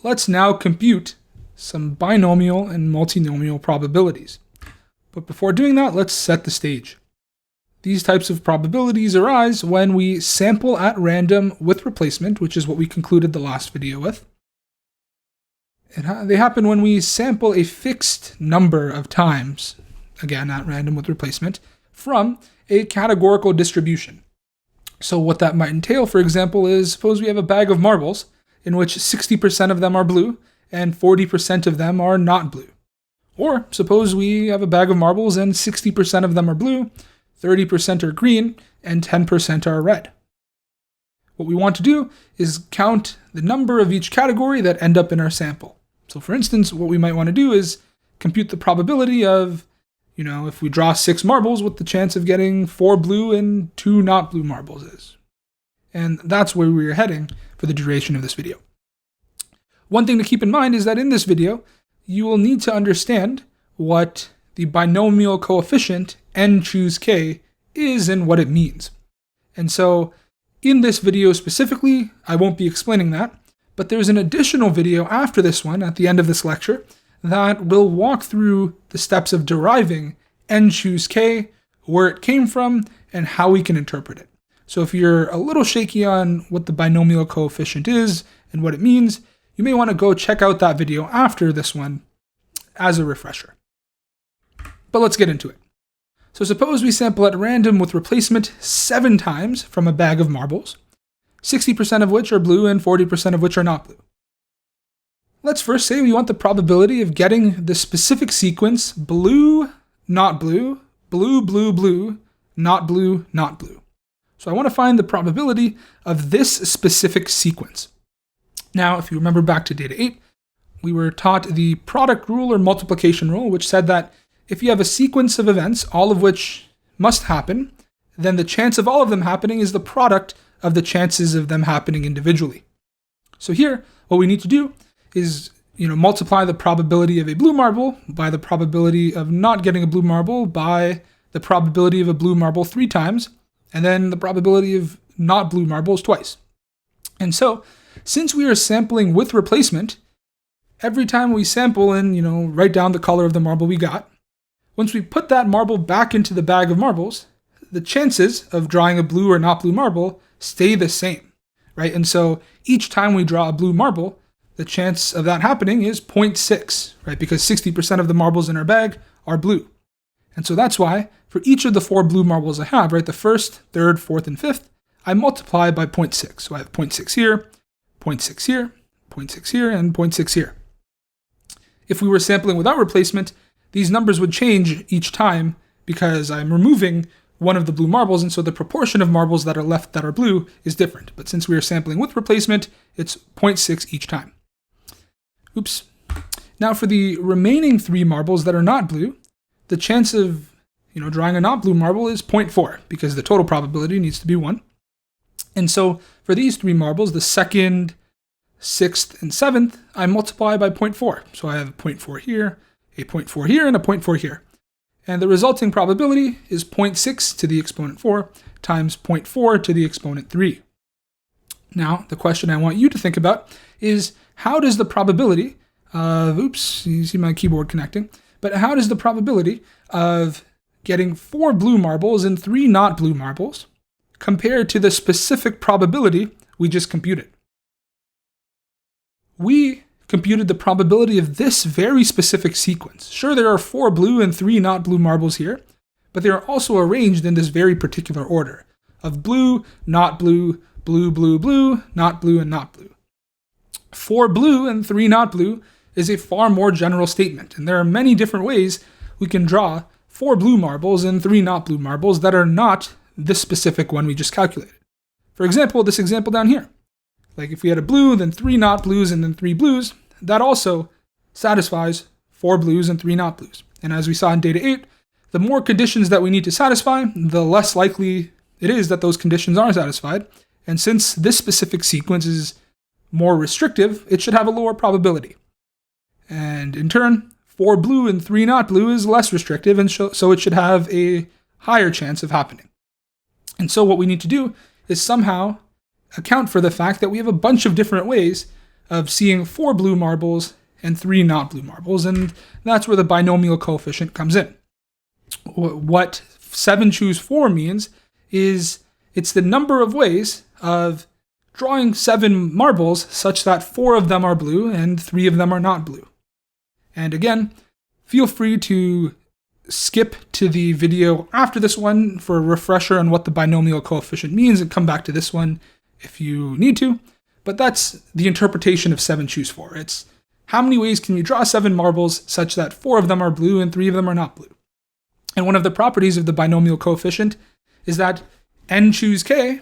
let's now compute some binomial and multinomial probabilities. But before doing that, let's set the stage. These types of probabilities arise when we sample at random with replacement, which is what we concluded the last video with. And they happen when we sample a fixed number of times, again at random with replacement, from a categorical distribution. So what that might entail, for example, is suppose we have a bag of marbles in which 60% of them are blue and 40% of them are not blue. Or suppose we have a bag of marbles and 60% of them are blue, 30% are green, and 10% are red. What we want to do is count the number of each category that end up in our sample. So for instance, what we might want to do is compute the probability of, if we draw 6 marbles, what the chance of getting 4 blue and 2 not blue marbles is. And that's where we're heading for the duration of this video. One thing to keep in mind is that in this video, you will need to understand what the binomial coefficient n choose k is and what it means. And so in this video specifically, I won't be explaining that, but there's an additional video after this one at the end of this lecture that will walk through the steps of deriving n choose k, where it came from, and how we can interpret it. So if you're a little shaky on what the binomial coefficient is and what it means, you may want to go check out that video after this one as a refresher. But let's get into it. So suppose we sample at random with replacement 7 times from a bag of marbles, 60% of which are blue and 40% of which are not blue. Let's first say we want the probability of getting the specific sequence blue, not blue, blue, blue, blue, not blue, not blue. So I want to find the probability of this specific sequence. Now, if you remember back to data 8, we were taught the product rule or multiplication rule, which said that if you have a sequence of events, all of which must happen, then the chance of all of them happening is the product of the chances of them happening individually. So here, what we need to do is, multiply the probability of a blue marble by the probability of not getting a blue marble by the probability of a blue marble 3 times, and then the probability of not blue marbles twice. And so, since we are sampling with replacement, every time we sample and, write down the color of the marble we got, once we put that marble back into the bag of marbles, the chances of drawing a blue or not blue marble stay the same, right? And so each time we draw a blue marble, the chance of that happening is 0.6, right? Because 60% of the marbles in our bag are blue. And so that's why for each of the 4 blue marbles I have, right, the first, third, fourth, and fifth, I multiply by 0.6. So I have 0.6 here, 0.6 here, 0.6 here, and 0.6 here. If we were sampling without replacement, these numbers would change each time because I'm removing one of the blue marbles, and so the proportion of marbles that are left that are blue is different. But since we are sampling with replacement, it's 0.6 each time. Oops. Now for the remaining 3 marbles that are not blue, the chance of drawing a not blue marble is 0.4 because the total probability needs to be 1. And so for these 3 marbles, the 2nd, 6th, and 7th, I multiply by 0.4. So I have a 0.4 here, a 0.4 here, and a 0.4 here. And the resulting probability is 0.6 to the exponent 4 times 0.4 to the exponent 3. Now, the question I want you to think about is how does the probability of, oops, you see my keyboard connecting, but how does the probability of getting 4 blue marbles and 3 not blue marbles compare to the specific probability we just computed? We computed the probability of this very specific sequence. Sure, there are 4 blue and 3 not blue marbles here, but they are also arranged in this very particular order of blue, not blue, blue, blue, blue, not blue, and not blue. 4 blue and 3 not blue is a far more general statement, and there are many different ways we can draw 4 blue marbles and 3 not blue marbles that are not this specific one we just calculated. For example, this example down here. Like if we had a blue, then 3 not blues, and then 3 blues, that also satisfies 4 blues and 3 not blues. And as we saw in data 8, the more conditions that we need to satisfy, the less likely it is that those conditions are satisfied. And since this specific sequence is more restrictive, it should have a lower probability. And in turn, 4 blue and 3 not blue is less restrictive, and so it should have a higher chance of happening. And so what we need to do is somehow account for the fact that we have a bunch of different ways of seeing 4 blue marbles and 3 not blue marbles, and that's where the binomial coefficient comes in. What 7 choose 4 means is it's the number of ways of drawing 7 marbles such that 4 of them are blue and 3 of them are not blue. And again, feel free to skip to the video after this one for a refresher on what the binomial coefficient means and come back to this one if you need to. But that's the interpretation of 7 choose 4. It's how many ways can you draw 7 marbles such that 4 of them are blue and 3 of them are not blue. And one of the properties of the binomial coefficient is that n choose k,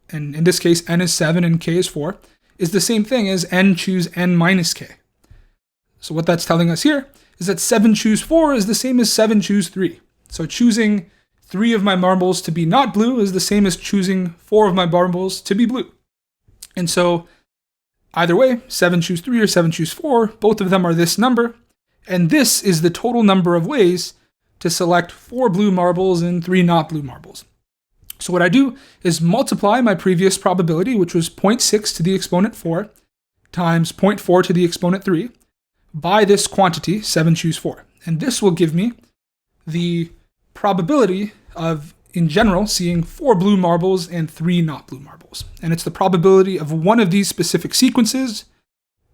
and in this case n is 7 and k is 4, is the same thing as n choose n minus k. So what that's telling us here is that 7 choose 4 is the same as 7 choose 3. So choosing 3 of my marbles to be not blue is the same as choosing 4 of my marbles to be blue. And so either way, 7 choose 3 or 7 choose 4, both of them are this number, and this is the total number of ways to select 4 blue marbles and 3 not blue marbles. So what I do is multiply my previous probability, which was 0.6 to the exponent 4, times 0.4 to the exponent 3, by this quantity, 7 choose 4. And this will give me the probability of, in general, seeing 4 blue marbles and 3 not blue marbles. And it's the probability of one of these specific sequences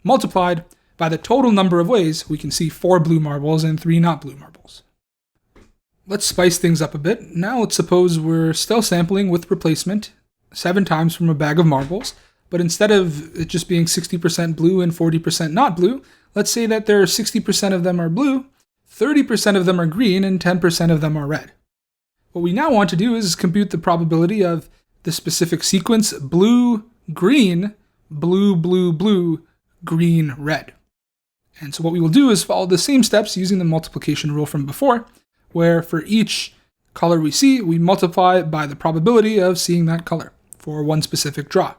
multiplied by the total number of ways we can see 4 blue marbles and 3 not blue marbles. Let's spice things up a bit. Now let's suppose we're still sampling with replacement 7 times from a bag of marbles, but instead of it just being 60% blue and 40% not blue, let's say that there are 60% of them are blue, 30% of them are green, and 10% of them are red. What we now want to do is compute the probability of the specific sequence blue, green, blue, blue, blue, green, red. And so what we will do is follow the same steps using the multiplication rule from before, where for each color we see, we multiply by the probability of seeing that color for one specific draw.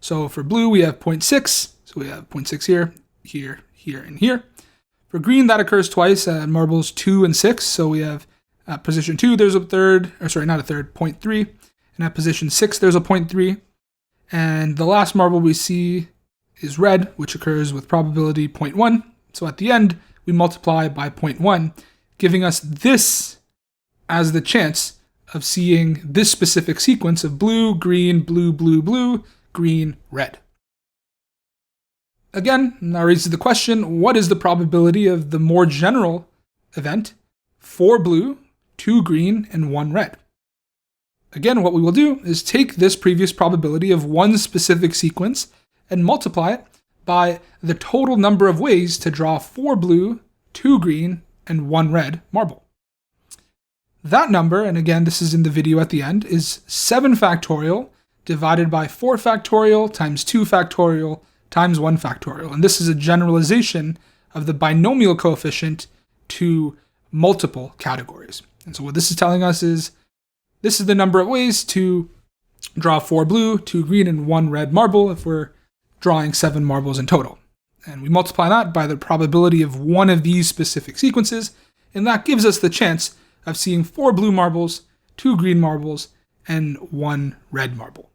So for blue, we have 0.6, so we have 0.6 here, here, here, and here. For green, that occurs twice at marbles 2 and 6, so we have at position 2, there's a third, or sorry, not a third, 0.3, and at position 6, there's a 0.3, and the last marble we see is red, which occurs with probability 0.1, so at the end, we multiply by 0.1, giving us this as the chance of seeing this specific sequence of blue, green, blue, blue, blue, green, red. Again, that raises the question, what is the probability of the more general event, 4 blue, 2 green, and 1 red? Again, what we will do is take this previous probability of one specific sequence and multiply it by the total number of ways to draw 4 blue, 2 green, and 1 red marble. That number, and again, this is in the video at the end, is 7 factorial divided by 4 factorial times 2 factorial times 1 factorial. And this is a generalization of the binomial coefficient to multiple categories. And so what this is telling us is this is the number of ways to draw 4 blue, 2 green, and 1 red marble if we're drawing 7 marbles in total. And we multiply that by the probability of one of these specific sequences, and that gives us the chance of seeing 4 blue marbles, 2 green marbles, and 1 red marble.